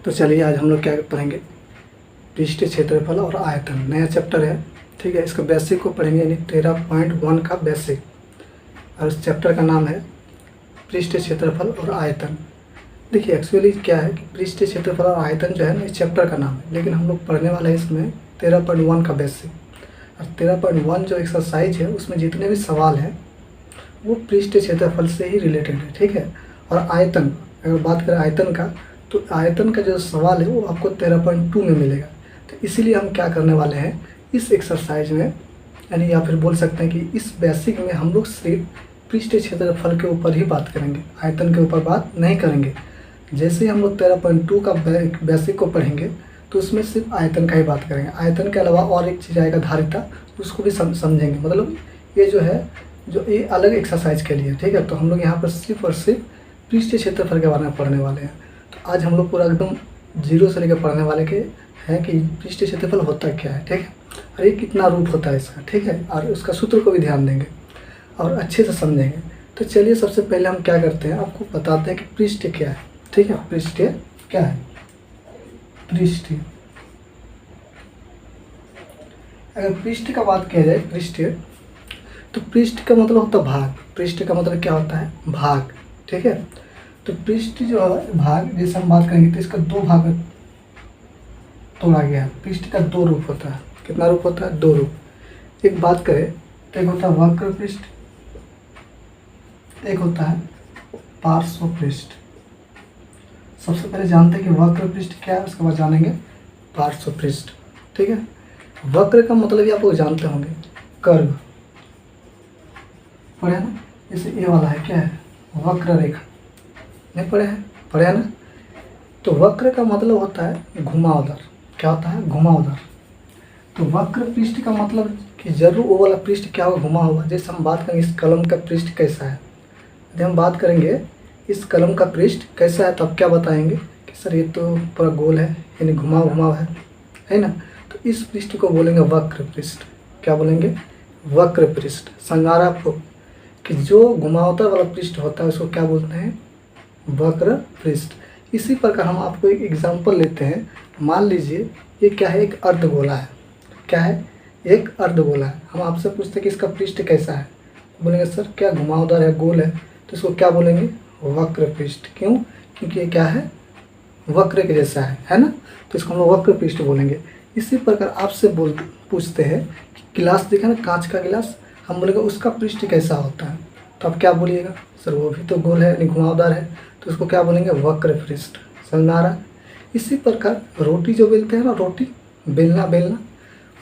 तो चलिए आज हम लोग क्या पढ़ेंगे, पृष्ठीय क्षेत्रफल और आयतन। नया चैप्टर है, ठीक है। इसका बेसिक को पढ़ेंगे, यानी 13.1 का बेसिक, और इस चैप्टर का नाम है पृष्ठीय क्षेत्रफल और आयतन। देखिए एक्चुअली क्या है कि पृष्ठीय क्षेत्रफल और आयतन जो है ना, इस चैप्टर का नाम है, लेकिन हम लोग पढ़ने वाले हैं इसमें 13.1 का बेसिक। और 13.1 जो एक्सरसाइज है उसमें जितने भी सवाल हैं वो पृष्ठीय क्षेत्रफल से ही रिलेटेड है, ठीक है। और आयतन, अगर बात करें आयतन का, तो आयतन का जो सवाल है वो आपको 13.2 में मिलेगा। तो इसीलिए हम क्या करने वाले हैं इस एक्सरसाइज में, यानी या फिर बोल सकते हैं कि इस बेसिक में हम लोग सिर्फ पृष्ठीय क्षेत्रफल के ऊपर ही बात करेंगे, आयतन के ऊपर बात नहीं करेंगे। जैसे ही हम लोग 13.2 का बेसिक को पढ़ेंगे तो उसमें सिर्फ आयतन का ही बात करेंगे। आयतन के अलावा और एक चीज़ आएगा धारिता, उसको भी समझेंगे। मतलब ये जो है जो ये अलग एक्सरसाइज के लिए, ठीक है। तो हम लोग यहाँ पर सिर्फ और सिर्फ पृष्ठीय क्षेत्रफल के बारे में पढ़ने वाले हैं। तो आज हम लोग पूरा एकदम जीरो से लेकर पढ़ने वाले के हैं कि पृष्ठीय क्षेत्रफल होता क्या है, ठीक है, और ये कितना रूप होता है इसका, ठीक है। और उसका सूत्र को भी ध्यान देंगे और अच्छे से समझेंगे। तो चलिए सबसे पहले हम क्या करते हैं, आपको बताते हैं कि पृष्ठीय क्या है, ठीक है। पृष्ठीय क्या है? पृष्ठीय, अगर पृष्ठ का बात किया जाए, पृष्ठीय, तो पृष्ठ का मतलब होता है भाग। पृष्ठ का मतलब क्या होता है? भाग, ठीक है। तो पृष्ठ जो है भाग, जैसे हम बात करेंगे तो इसका दो भाग तोड़ा गया है। पृष्ठ का दो रूप होता है। कितना रूप होता है? दो रूप। एक बात करें तो एक होता है वक्र पृष्ठ, एक होता है पार्श्व पृष्ठ। सबसे पहले जानते हैं कि वक्र पृष्ठ क्या है, उसके बाद जानेंगे पार्श्व पृष्ठ, ठीक है। वक्र का मतलब ही आप लोग जानते होंगे, कर्व, पढ़े ना। जैसे ये वाला है, क्या है? वक्र रेखा, नहीं पढ़े हैं? पढ़े हैं ना। तो वक्र का मतलब होता है घुमावदार। क्या होता है? घुमावदार। तो वक्र पृष्ठ का मतलब कि जरूर वो वाला पृष्ठ क्या होगा? घुमा होगा। जैसे हम बात करेंगे इस कलम का पृष्ठ कैसा है, यदि हम बात करेंगे इस कलम का पृष्ठ कैसा है, तब क्या बताएंगे कि सर ये तो पूरा गोल है, यानी घुमाव घुमाव है ना। तो इस पृष्ठ को बोलेंगे वक्र पृष्ठ। क्या बोलेंगे? वक्र पृष्ठ। समझा रहा आपको कि जो घुमावदार वाला पृष्ठ होता है उसको क्या बोलते हैं? वक्र पृष्ठ। इसी प्रकार हम आपको एक एग्जांपल लेते हैं। मान लीजिए ये क्या है? एक अर्धगोला है। क्या है? एक अर्धगोला है। हम आपसे पूछते हैं कि इसका पृष्ठ कैसा है, बोलेंगे सर क्या घुमावदार है, गोल है। तो इसको क्या बोलेंगे? वक्र पृष्ठ। क्यों? क्योंकि ये क्या है? वक्र के जैसा है ना। तो इसको हम लोग वक्र पृष्ठ बोलेंगे। इसी प्रकार आपसे पूछते हैं कि गिलास देखा ना, कांच का गिलास, हम बोलेंगे उसका पृष्ठ कैसा होता है, तो आप क्या बोलिएगा? सर वो भी तो गोल है, यानी घुमावदार है, तो उसको क्या बोलेंगे? वक्र पृष्ठ। समझ में आ रहा है? इसी प्रकार रोटी जो बेलते हैं ना, रोटी बेलना,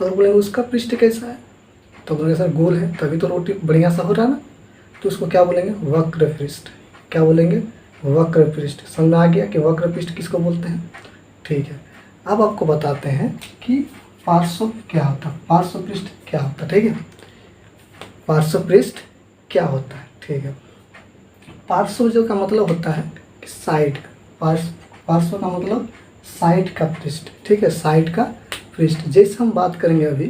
और बोलेंगे उसका पृष्ठ कैसा है, तो बोलेंगे सर गोल है, तभी तो रोटी बढ़िया सा हो रहा है ना। तो उसको क्या बोलेंगे? वक्र पृष्ठ। क्या बोलेंगे? वक्र पृष्ठ। समझ में आ गया कि वक्र पृष्ठ किसको बोलते हैं? ठीक है। अब आपको बताते हैं कि पार्श्व क्या होता है, पार्श्व पृष्ठ क्या होता है, ठीक है। पार्श्व पृष्ठ क्या होता है, ठीक है। पार्श्व जो का मतलब होता है कि साइड। पार्श्व का मतलब साइड का पृष्ठ, ठीक है, साइड का पृष्ठ। जैसे हम बात करेंगे अभी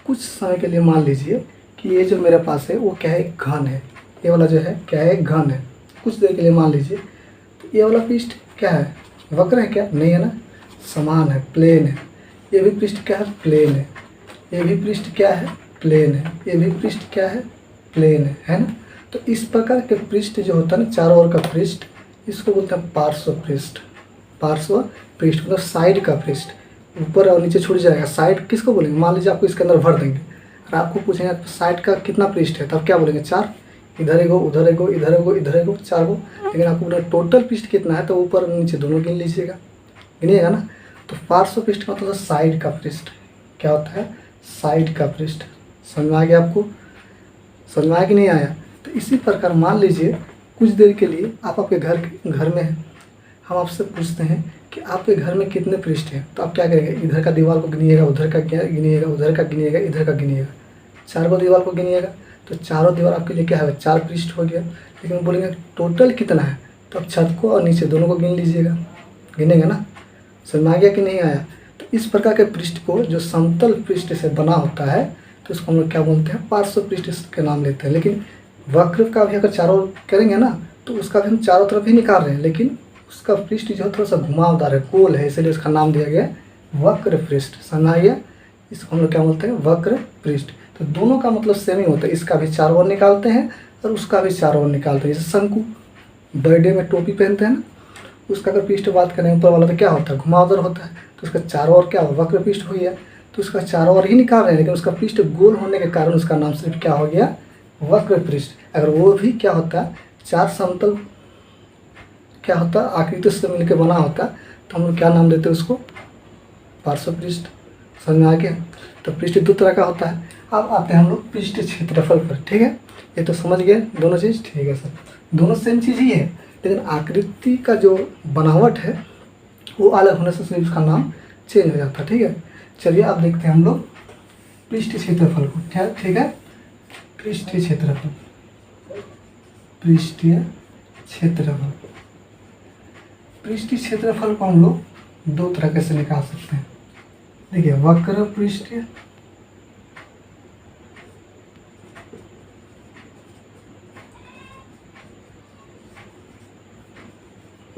कुछ समय के लिए, मान लीजिए कि ये जो मेरे पास है वो क्या है? एक घन है। ये वाला जो है क्या है? एक घन है। कुछ देर के लिए मान लीजिए तो ये वाला पृष्ठ क्या है? वक्र है क्या? नहीं है ना, समान है, प्लेन है। ये भी पृष्ठ क्या है? प्लेन है। ये भी पृष्ठ क्या है? प्लेन है। ये भी पृष्ठ क्या है? प्लेन है ना। तो इस प्रकार के पृष्ठ जो होता है ना, चारों ओर का पृष्ठ, इसको बोलते हैं पार्श्व पृष्ठ। पार्श्व पृष्ठ मतलब साइड का पृष्ठ, ऊपर और नीचे छूट जाएगा। साइड किसको बोलेंगे? मान लीजिए आपको इसके अंदर भर देंगे और आपको पूछेंगे साइड का कितना पृष्ठ है, तब क्या बोलेंगे? 4। इधर एगो, उधर एगो, इधर एगो, इधर एगो, 4 गो। लेकिन आपको बोले टोटल पृष्ठ कितना है, तो ऊपर और नीचे दोनों गिन लीजिएगा, गिनिएगा ना। तो पार्श्व पृष्ठ का मतलब साइड का पृष्ठ। क्या होता है? साइड का पृष्ठ। समझ में आ गया आपको? समझ में आया कि नहीं आया? तो इसी प्रकार मान लीजिए कुछ देर के लिए आप आपके घर में हैं, हम आपसे पूछते हैं कि आपके घर में कितने पृष्ठ हैं, तो आप क्या करेंगे? इधर का दीवार को गिनिएगा, उधर का गिनिएगा, उधर का गिनिएगा, इधर का गिनिएगा, 4 दीवार को गिनिएगा। तो चारों दीवार आपके लिए क्या है? 4 पृष्ठ हो गया। लेकिन बोलेंगे टोटल कितना है, तो आप छत को और नीचे दोनों को गिन लीजिएगा, गिनेगा ना। समझ में आ गया कि नहीं आया? तो इस प्रकार के पृष्ठ को जो समतल पृष्ठ से बना होता है तो उसको हम लोग क्या बोलते हैं? पार्श्व पृष्ठ के नाम लेते हैं। लेकिन वक्र का भी अगर चारों करेंगे ना, तो उसका भी हम चारों तरफ ही निकाल रहे हैं, लेकिन उसका पृष्ठ जो है थोड़ा सा घुमावदार है, गोल है, इसलिए उसका नाम दिया गया वक्र पृष्ठ। समझ आ गया? इसको हम लोग क्या बोलते हैं? वक्र पृष्ठ। तो दोनों का मतलब सेम ही होता है, इसका भी चारों ओर निकालते हैं और उसका भी चारों ओर निकालते हैं। जैसे शंकु बर्थडे में टोपी पहनते हैं ना, उसका अगर पृष्ठ बात करें ऊपर वाला तो क्या होता है? घुमावदार होता है। तो उसका चारों ओर क्या हो? वक्र पृष्ठ हो गया। तो उसका चारों ओर ही निकाल रहे हैं, लेकिन उसका पृष्ठ गोल होने के कारण उसका नाम सिर्फ क्या हो गया? वक्र पृष्ठ। अगर वो भी क्या होता है? चार समतल क्या होता है? आकृति से मिलकर बना होता है, तो हम लोग क्या नाम देते हैं उसको? पार्श्व पृष्ठ। समझ में आ गया? तो पृष्ठ दो तरह का होता है। अब आते हैं हम लोग पृष्ठ क्षेत्रफल पर। ठीक है, ये तो समझ गए दोनों चीज़। ठीक है सर, दोनों सेम चीज़ ही है, लेकिन आकृति का जो बनावट है वो अलग होने से सिर्फ उसका नाम चेंज हो जाता है। ठीक है, चलिए अब देखते हैं हम लोग पृष्ठ क्षेत्रफल को। क्या? ठीक है, पृष्ठीय क्षेत्रफल। पृष्ठीय क्षेत्रफल, पृष्ठीय क्षेत्रफल को हम लोग दो तरह से निकाल सकते हैं। देखिए, वक्र पृष्ठीय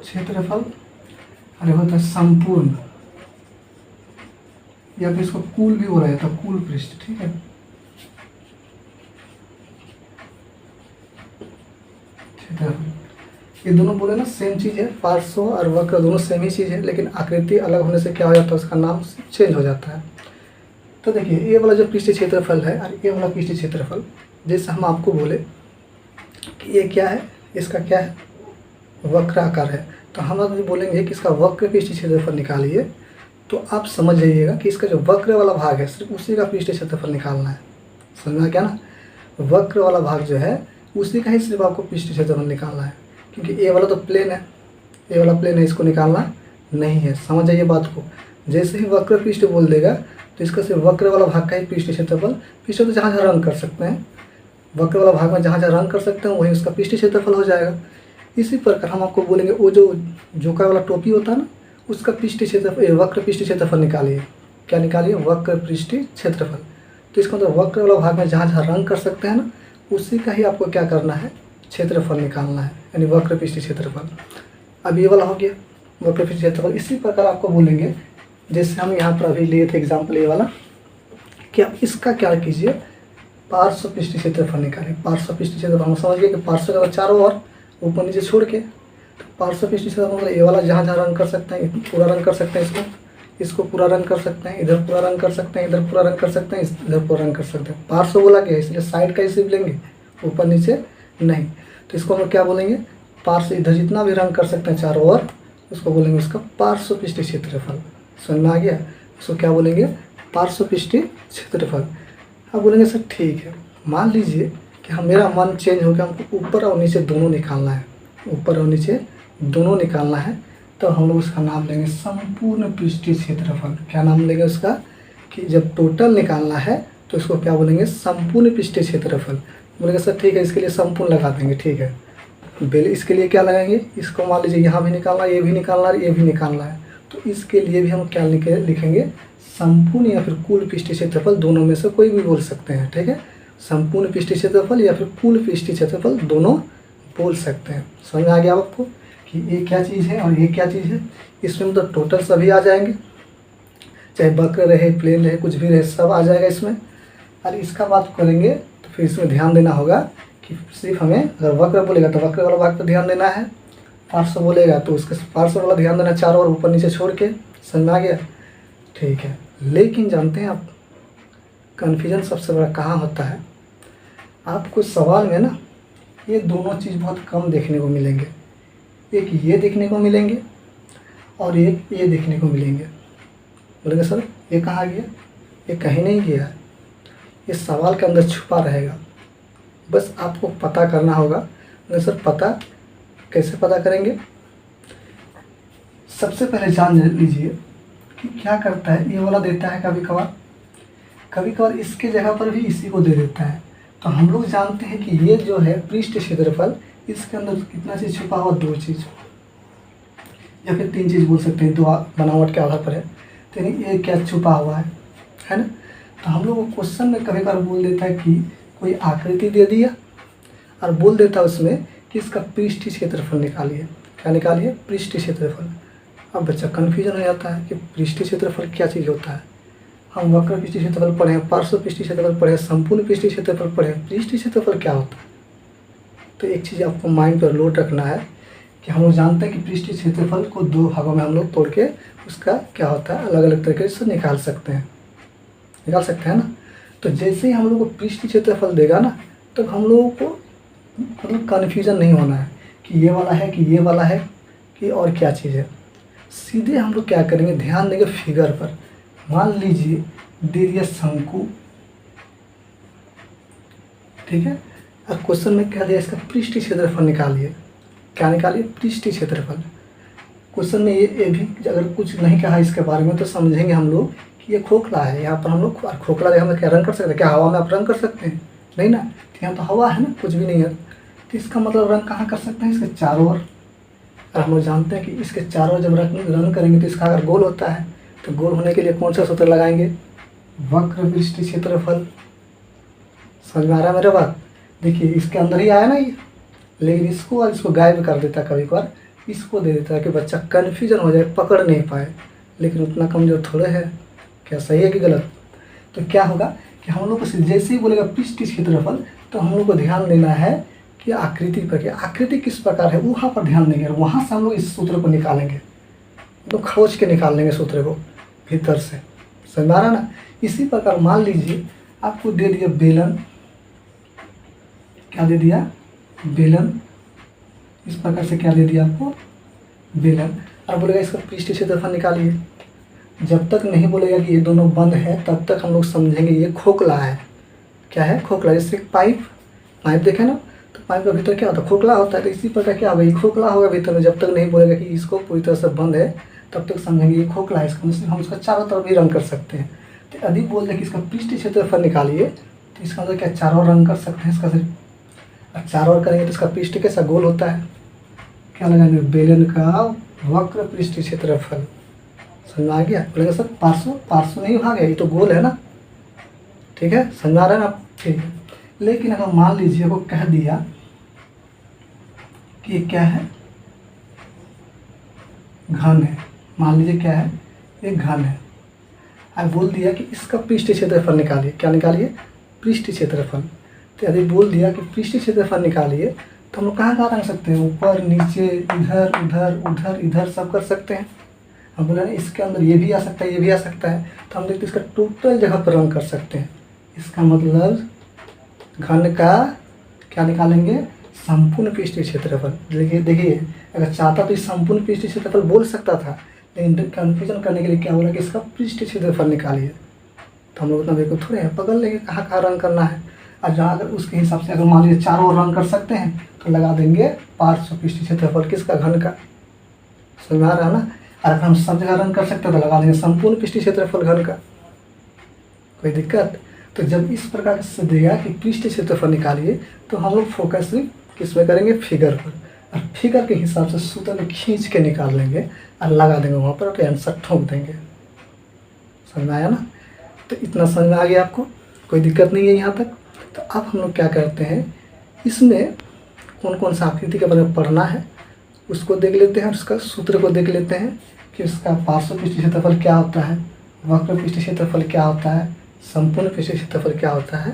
क्षेत्रफल, अरे होता है संपूर्ण, या फिर इसको कुल भी बोला जाता है, कुल पृष्ठ। ठीक है, क्षेत्रफल, ये दोनों बोले ना सेम चीज़ है। पार्श्व और वक्र दोनों सेम ही चीज़ है, लेकिन आकृति अलग होने से क्या हो जाता है? उसका नाम चेंज हो जाता है। तो देखिए, ये वाला जो पृष्ठीय क्षेत्रफल है और ये वाला पृष्ठीय क्षेत्रफल, जैसे हम आपको बोले कि ये क्या है, इसका क्या है? वक्र आकार है, तो हम अभी बोलेंगे कि इसका वक्र पृष्ठीय क्षेत्रफल निकालिए, तो आप समझ जाइएगा कि इसका जो वक्र वाला भाग है सिर्फ उसी का पृष्ठीय क्षेत्रफल निकालना है। समझ में क्या ना? वक्र वाला भाग जो है उसी का ही सिर्फ आपको पृष्ठीय क्षेत्रफल निकालना है, क्योंकि ये वाला तो प्लेन है, ये वाला प्लेन है, इसको निकालना नहीं है। समझ जाइए बात को। जैसे ही वक्र पृष्ठ बोल देगा तो इसका सिर्फ वक्र वाला भाग का ही पृष्ठीय क्षेत्रफल, पृष्ठ तो जहाँ जहाँ रंग कर सकते हैं, वक्र वाला भाग में जहाँ जहाँ रंग कर सकते हैं वही उसका पृष्ठीय क्षेत्रफल हो जाएगा। इसी प्रकार हम आपको बोलेंगे वो जो जोका वाला टोपी होता है ना, उसका पृष्ठीय क्षेत्रफल, वक्र पृष्ठीय क्षेत्रफल निकालिए। क्या निकालिए? वक्र पृष्ठीय क्षेत्रफल। तो इसका मतलब वक्र वाला भाग में जहाँ जहाँ रंग कर सकते हैं ना, उसी का ही आपको क्या करना है? क्षेत्रफल निकालना है, यानी वक्र पृष्ठीय क्षेत्रफल। अब ये वाला हो गया वक्र पृष्ठीय क्षेत्रफल। इसी प्रकार आपको बोलेंगे, जैसे हम यहाँ पर अभी लिए थे एग्जाम्पल ये वाला, कि आप इसका क्या कीजिए? पार्श्व पृष्ठीय क्षेत्रफल निकालें। पार्श्व पृष्ठीय क्षेत्रफल हम समझ गए कि पार्श्व का चारों ओर ऊपर नीचे छोड़ के, तो पार्श्व पृष्ठीय क्षेत्रफल मतलब ये वाला जहाँ जहाँ रंग कर सकते हैं, पूरा रंग कर सकते हैं, इसको पूरा रंग कर सकते हैं, इधर पूरा रंग कर सकते हैं, इधर पूरा रंग कर सकते हैं, इधर पूरा रंग कर सकते हैं। पार्श्व बोला गया इसलिए साइड का ही सिर्फ लेंगे, ऊपर नीचे नहीं। तो इसको हम क्या बोलेंगे? पार्श्व, इधर जितना भी रंग कर सकते हैं चारों ओर, उसको बोलेंगे उसका पार्श्व पृष्ठीय क्षेत्रफल। समझ में आ गया? उसको क्या बोलेंगे? पार्श्व पृष्ठीय क्षेत्रफल। अब बोलेंगे सर ठीक है, मान लीजिए कि हम, मेरा मन चेंज हो गया, हमको ऊपर और नीचे दोनों निकालना है, ऊपर और नीचे दोनों निकालना है, तो हम लोग उसका नाम लेंगे संपूर्ण पृष्ठीय क्षेत्रफल। क्या नाम लेंगे उसका? कि जब टोटल निकालना है तो इसको क्या बोलेंगे? संपूर्ण पृष्ठीय क्षेत्रफल। बोलेंगे सर ठीक है, इसके लिए संपूर्ण लगा देंगे। ठीक है, इसके लिए क्या लगाएंगे? इसको मान लीजिए यहाँ भी निकालना है, ये भी निकालना है, ये भी निकालना है, तो इसके लिए भी हम क्या लिखेंगे? संपूर्ण या फिर कुल पृष्ठीय क्षेत्रफल, दोनों में से कोई भी बोल सकते हैं। ठीक है, संपूर्ण पृष्ठीय क्षेत्रफल या फिर कुल पृष्ठीय क्षेत्रफल दोनों बोल सकते हैं। समझ में आ गया आपको कि ये क्या चीज़ है और ये क्या चीज़ है? इसमें मतलब टोटल सभी आ जाएंगे, चाहे वक्र रहे, प्लेन रहे, कुछ भी रहे, सब आ जाएगा इसमें। और इसका बात करेंगे तो फिर इसमें ध्यान देना होगा कि सिर्फ हमें, अगर वक्र बोलेगा तो वक्र वाला भाग पर ध्यान देना है, पार्श्व बोलेगा तो उसके पार्श्व वाला ध्यान देना, चारों ओर ऊपर नीचे छोड़ के। समझ में आ गया? ठीक है, लेकिन जानते हैं आप कन्फ्यूजन सबसे बड़ा कहाँ होता है? आपको सवाल में ना ये दोनों चीज़ बहुत कम देखने को मिलेंगे। एक ये देखने को मिलेंगे और एक ये देखने को मिलेंगे। बोलेंगे सर ये कहाँ गया? ये कहीं नहीं गया, ये सवाल के अंदर छुपा रहेगा, बस आपको पता करना होगा। बोले सर पता कैसे पता करेंगे? सबसे पहले जान लीजिए कि क्या करता है, ये वाला देता है कभी कभार इसके जगह पर भी इसी को दे देता है। तो हम लोग जानते हैं कि ये जो है पृष्ठ क्षेत्रफल, इसके अंदर कितना चीज़ छुपा हुआ? दो चीज़ या फिर तीन चीज़ बोल सकते हैं, दो बनावट के आधार पर है। तो ये क्या छुपा हुआ है ना? तो हम लोग को क्वेश्चन में कभी कभार बोल देता है कि कोई आकृति दे दिया और बोल देता है उसमें कि इसका पृष्ठीय क्षेत्रफल निकालिए। क्या निकालिए, पृष्ठीय क्षेत्रफल। अब बच्चा कन्फ्यूजन हो जाता है कि पृष्ठीय क्षेत्रफल क्या चीज़ होता है। हम वक्र पृष्ठीय क्षेत्रफल पढ़े हैं, पार्श्व पृष्ठीय क्षेत्रफल पढ़े हैं, संपूर्ण पृष्ठीय क्षेत्रफल पढ़े हैं, पृष्ठीय क्षेत्रफल क्या होता है। तो एक चीज़ आपको माइंड पर लोड रखना है कि हम लोग जानते हैं कि पृष्ठीय क्षेत्रफल को दो भागों में हम लोग तोड़ के उसका क्या होता है अलग अलग तरीके से निकाल सकते हैं ना। तो जैसे ही हम लोग को पृष्ठीय क्षेत्रफल देगा ना, तो हम लोगों को मतलब कन्फ्यूजन नहीं होना है कि ये वाला है कि ये वाला है कि और क्या चीज़ है। सीधे हम लोग क्या करेंगे, ध्यान देंगे फिगर पर। मान लीजिए दे दिया शंकु, ठीक है, और क्वेश्चन में कह दिया इसका पृष्ठीय क्षेत्रफल निकालिए। क्या निकालिए, पृष्ठीय क्षेत्रफल। क्वेश्चन में ये भी अगर कुछ नहीं कहा इसके बारे में तो समझेंगे हम लोग कि ये खोखला है। यहाँ पर हम लोग खोखला हम क्या रंग कर सकते हैं, क्या हवा में आप रंग कर सकते हैं, नहीं ना। तो यहाँ तो हवा है ना, कुछ भी नहीं है। तो इसका मतलब रंग कहाँ कर सकते हैं, इसके चारों ओर। और हम लोग जानते हैं कि इसके चारों ओर जब रंग करेंगे तो इसका अगर गोल होता है तो गोल होने के लिए कौन सा सूत्र लगाएंगे, वक्र पृष्ठीय क्षेत्रफल। समझ में आ रहा है मेरे बात। देखिए इसके अंदर ही आया ना ये, लेकिन इसको और इसको गायब कर देता है, कभी कभार इसको दे देता है कि बच्चा कन्फ्यूजन हो जाए, पकड़ नहीं पाए। लेकिन उतना कमजोर थोड़े है, क्या सही है कि गलत। तो क्या होगा कि हम लोग को जैसे ही बोलेगा पृष्ठीय क्षेत्रफल तो हम लोग को ध्यान देना है कि आकृति पर, क्या आकृति किस प्रकार है वहाँ पर ध्यान देंगे। और वहाँ से हम लोग इस सूत्र को निकालेंगे, तो खोज के निकाल लेंगे सूत्र को भीतर से। समझ में आ रहा ना। इसी प्रकार मान लीजिए आपको दे दिया बेलन, क्या दे दिया, बेलन। इस प्रकार से क्या दे दिया आपको, बेलन। और बोलेगा इसका पृष्ठीय क्षेत्रफल निकालिए। जब तक नहीं बोलेगा कि ये दोनों बंद है तब तक हम लोग समझेंगे ये खोखला है। क्या है, खोखला। जैसे पाइप देखे ना, तो पाइप का भीतर क्या होता है, खोखला होता है। तो इसी प्रकार क्या होगा, ये खोखला होगा भीतर में। जब तक नहीं बोलेगा कि इसको पूरी तरह से बंद है तब तक समझेंगे ये खोखला है। इसका मतलब हम उसका चारों तरफ भी रंग कर सकते हैं। तो यदि बोल दें कि इसका पृष्ठीय क्षेत्रफल निकालिए तो इसका मतलब क्या, चारों रंग कर सकते हैं इसका सिर्फ। और चारों ओर करेंगे तो इसका पृष्ठ कैसा, गोल होता है। क्या लगाएंगे, बेलन का वक्र पृष्ठीय क्षेत्रफल। समझ में आ गया। बोलेगा सर पार्श्व नहीं भाग है, ये तो गोल है ना। ठीक है, समझ आ रहा है ना, ठीक है। लेकिन अगर मान लीजिए वो कह दिया कि ये क्या है, घन है। मान लीजिए क्या है, ये घन है। अब बोल दिया कि इसका पृष्ठीय क्षेत्रफल निकालिए। क्या निकालिए, पृष्ठीय क्षेत्रफल। तो यदि बोल दिया कि पृष्ठीय क्षेत्रफल निकालिए तो हम लोग कहाँ रख सकते हैं, ऊपर नीचे, इधर उधर उधर इधर सब कर सकते हैं। हम बोले ना इसके अंदर ये भी आ सकता है, ये भी आ सकता है। तो हम देखते इसका टोटल जगह पर रंग कर सकते हैं। इसका मतलब घन का क्या निकालेंगे, संपूर्ण पृष्ठीय क्षेत्रफल। देखिए अगर चाहता तो इस संपूर्ण पृष्ठीय क्षेत्रफल बोल सकता था, लेकिन कन्फ्यूजन करने के लिए क्या बोला कि इसका पृष्ठीय क्षेत्रफल निकालिए। तो हम लोग उतना बेवकूफ थोड़े हैं, पकड़ लेंगे कहाँ कहाँ रंग करना है। और जहाँ अगर उसके हिसाब से अगर मान लीजिए चारों ओर रंग कर सकते हैं तो लगा देंगे पार्श्व पृष्ठीय क्षेत्रफल किसका, घन का। समझ में आ रहा है ना। और अगर हम सब जगह रंग कर सकते हैं तो लगा देंगे संपूर्ण पृष्ठीय क्षेत्रफल घन का। कोई दिक्कत। तो जब इस प्रकार से देगा कि पृष्ठीय क्षेत्रफल निकालिए तो हम लोग फोकस सिर्फ किस में करेंगे, फिगर पर। और फिगर के हिसाब से सूत्र में खींच के निकाल लेंगे और लगा देंगे वहाँ पर, तो आंसर ठोक देंगे। समझ में आया ना। तो इतना समझ में आ गया आपको, कोई दिक्कत नहीं है यहाँ तक। तो अब हम लोग क्या करते हैं, इसमें कौन कौन सा आकृति के बारे में पढ़ना है उसको देख लेते हैं। और उसका सूत्र को देख लेते हैं कि उसका पार्श्व पृष्ठीय क्षेत्रफल क्या होता है, वक्र पृष्ठीय क्षेत्रफल क्या होता है, संपूर्ण पृष्ठीय क्षेत्रफल क्या होता है।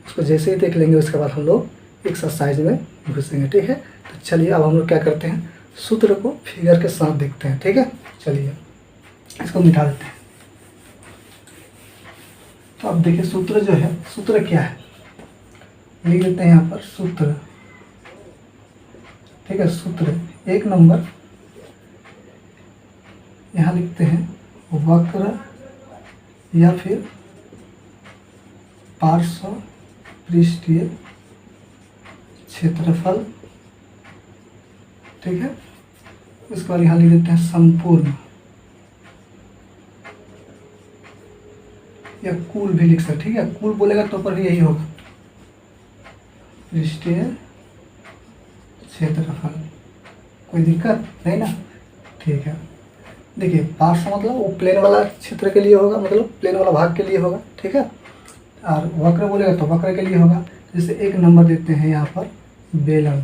उसको जैसे ही देख लेंगे उसके बाद हम लोग एक्सरसाइज में घुसेंगे। ठीक है, तो चलिए अब हम लोग क्या करते हैं, सूत्र को फिगर के साथ देखते हैं। ठीक है, चलिए इसको मिटा देते हैं। तो अब देखिए सूत्र जो है, सूत्र क्या है लिख देते हैं यहाँ पर, सूत्र। ठीक है, सूत्र 1 नंबर यहाँ लिखते हैं वक्र या फिर पार्श्व पृष्ठीय क्षेत्रफल। ठीक है, इसके बाद यहाँ लिख देते हैं संपूर्ण या कुल भी लिख सकते। ठीक है, कुल बोलेगा तो पर भी यही होगा, पृष्ठीय क्षेत्रफल। कोई दिक्कत नहीं ना। ठीक है, देखिए पार्श्व मतलब वो प्लेन वाला क्षेत्र के लिए होगा, मतलब प्लेन वाला भाग के लिए होगा। ठीक है, और वक्र बोलेगा तो वक्र के लिए होगा। जैसे 1 नंबर देते हैं यहाँ पर बेलन।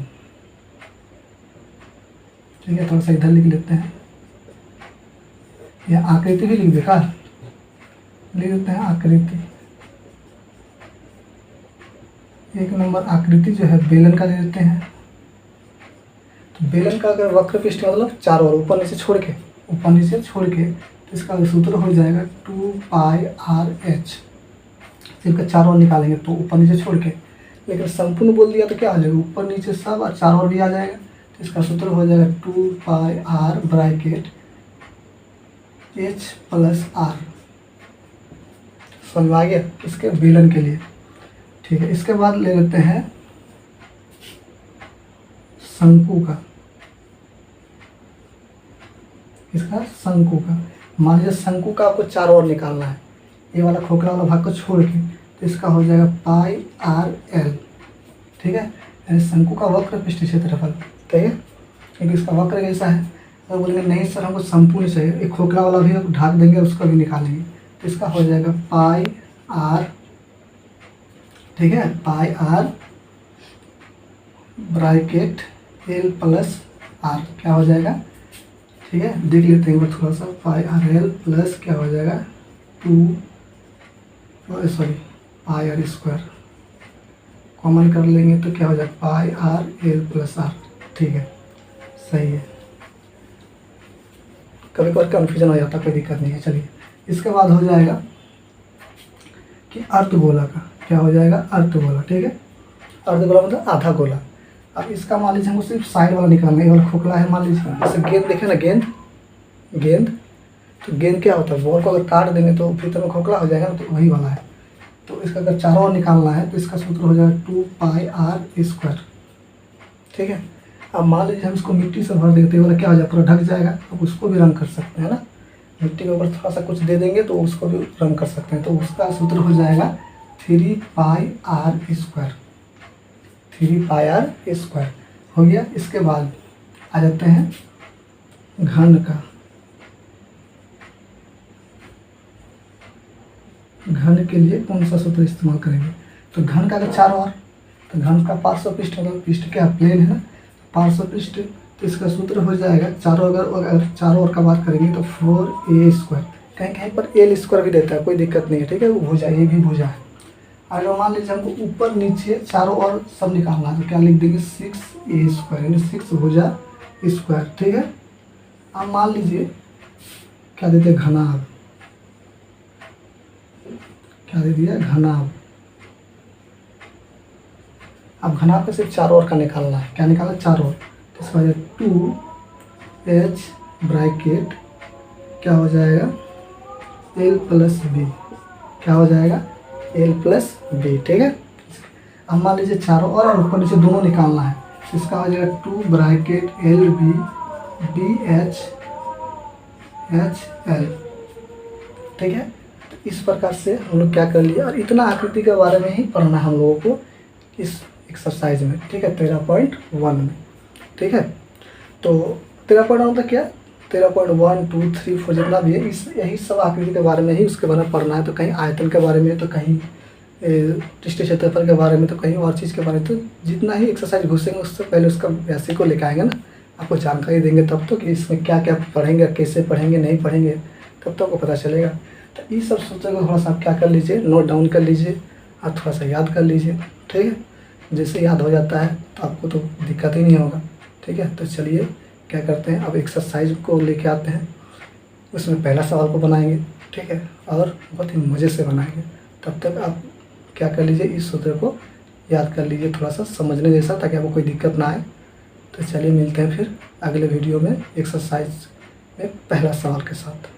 ठीक है, थोड़ा सा इधर लिख लेते हैं, यह आकृति भी लिख देगा, लिख देते हैं आकृति। 1 नंबर आकृति जो है बेलन का ले लेते हैं। तो बेलन का अगर वक्र पृष्ठ मतलब चारों ओर ऊपर नीचे छोड़ के तो इसका सूत्र हो जाएगा 2πr/h। सिर्फ चारों ओर निकालेंगे तो ऊपर नीचे छोड़ के, लेकिन संपूर्ण बोल दिया तो क्या आ जाएगा, ऊपर नीचे सब और चारों ओर भी आ जाएगा। तो इसका सूत्र हो जाएगा 2πr/h + r। समझ में आ गया इसके बेलन के लिए। ठीक है, इसके बाद ले लेते हैं शंकु का। इसका शंकु का, मान लीजिए शंकु का आपको चारों ओर निकालना है, ये वाला खोखला वाला भाग को छोड़ के, तो इसका हो जाएगा πr/l। ठीक है, यानी शंकु का वक्र पृष्ठ क्षेत्रफल। ठीक है, क्योंकि इसका वक्र कैसा है, तो बोलेंगे नहीं सर हमको संपूर्ण चाहिए, एक खोखला वाला भी ढाक देंगे, उसका भी निकालेंगे। तो इसका हो जाएगा πr। ठीक है, πr ब्रैकेट l + r क्या हो जाएगा। ठीक है, देख लेते हैं थोड़ा सा। πr/l प्लस क्या हो जाएगा πr² कॉमन कर लेंगे तो क्या हो जाएगा πr/l + r। ठीक है, सही है। कभी कभी कन्फ्यूजन हो जाता, कोई दिक्कत नहीं है। चलिए, इसके बाद हो जाएगा कि अर्धगोला का। क्या हो जाएगा, अर्धगोला। ठीक है, अर्धगोला मतलब आधा गोला। अब इसका मान लीजिए हमको सिर्फ साइड वाला निकालना है, ये वाला खोखला है मान लीजिए, जैसे गेंद देखे ना, गेंद तो गेंद क्या होता है, बॉल को अगर काट देंगे तो भीतर में खोखला हो जाएगा ना, तो वही वाला है। तो इसका अगर चारों ओर निकालना है तो इसका सूत्र हो जाएगा 2πr²। ठीक है, अब मान लीजिए हम इसको मिट्टी से भर देंगे तो ये वाला क्या हो जाएगा, पूरा ढक जाएगा। अब उसको भी रंग कर सकते हैं ना, मिट्टी के ऊपर थोड़ा सा कुछ दे देंगे तो उसको भी रंग कर सकते हैं। तो उसका सूत्र हो जाएगा 3πr²। 3πr² हो गया। इसके बाद आ जाते हैं घन का। घन के लिए कौन सा सूत्र इस्तेमाल करेंगे, तो घन का अगर चारों ओर, तो घन का पार्श्व पृष्ठ मतलब पृष्ठ क्या प्लेन है ना, पार्श्व पृष्ठ, तो इसका सूत्र हो जाएगा अगर चारों ओर का बात करेंगे तो 4a²। कहीं कहीं पर l² भी देता है, कोई दिक्कत नहीं है। ठीक है, वो भुजा, ये भी भुजा है। अगर मान लीजिए हमको ऊपर नीचे चारों ओर सब निकालना है तो क्या लिख देंगे 6a², यानी 6 भुजा स्क्वायर। ठीक है, अब मान लीजिए क्या देते हैं, घनाभ। क्या दे दिया, घनाभ। अब घनाभ का सिर्फ चारों ओर का निकालना है। क्या निकालना, चारों ओर। तो इसका हो जाएगा 2h ब्रैकेट क्या हो जाएगा l + b। क्या हो जाएगा, l + b। ठीक है, अब मान लीजिए चारों ओर और ऊपर नीचे दोनों निकालना है, तो इसका हो जाएगा 2 ब्रैकेट lb bh hL। ठीक है, तो इस प्रकार से हम लोग क्या कर लिए, और इतना आकृति के बारे में ही पढ़ना है हम लोगों को इस एक्सरसाइज में। ठीक है, 13.1 में। ठीक है, तो 13.1 मतलब क्या, 13.1 2 3 4 जितना भी है, इस यही सब आकृति के बारे में ही उसके बारे में पढ़ना है। तो कहीं आयतन के बारे में, तो कहीं पृष्ठ क्षेत्रफल के बारे में, तो कहीं और चीज़ के बारे में। तो जितना ही एक्सरसाइज घुसेंगे उससे पहले उसका बेसिक को लेकर आएंगे ना, आपको जानकारी देंगे तब तो कि इसमें क्या क्या पढ़ेंगे, कैसे पढ़ेंगे, नहीं पढ़ेंगे, तब तो आपको पता चलेगा। तो ये सब सूत्रों को थोड़ा सा आप क्या कर लीजिए, नोट डाउन कर लीजिए और थोड़ा सा याद कर लीजिए। ठीक है, जैसे याद हो जाता है तो आपको तो दिक्कत ही नहीं होगा। ठीक है, तो चलिए क्या करते हैं, अब एक्सरसाइज को लेके आते हैं। उसमें पहला सवाल को बनाएंगे। ठीक है, और बहुत ही मज़े से बनाएंगे। तब तक आप क्या कर लीजिए, इस सूत्र को याद कर लीजिए, थोड़ा सा समझने जैसा, ताकि आपको कोई दिक्कत ना आए। तो चलिए मिलते हैं फिर अगले वीडियो में एक्सरसाइज में पहला सवाल के साथ।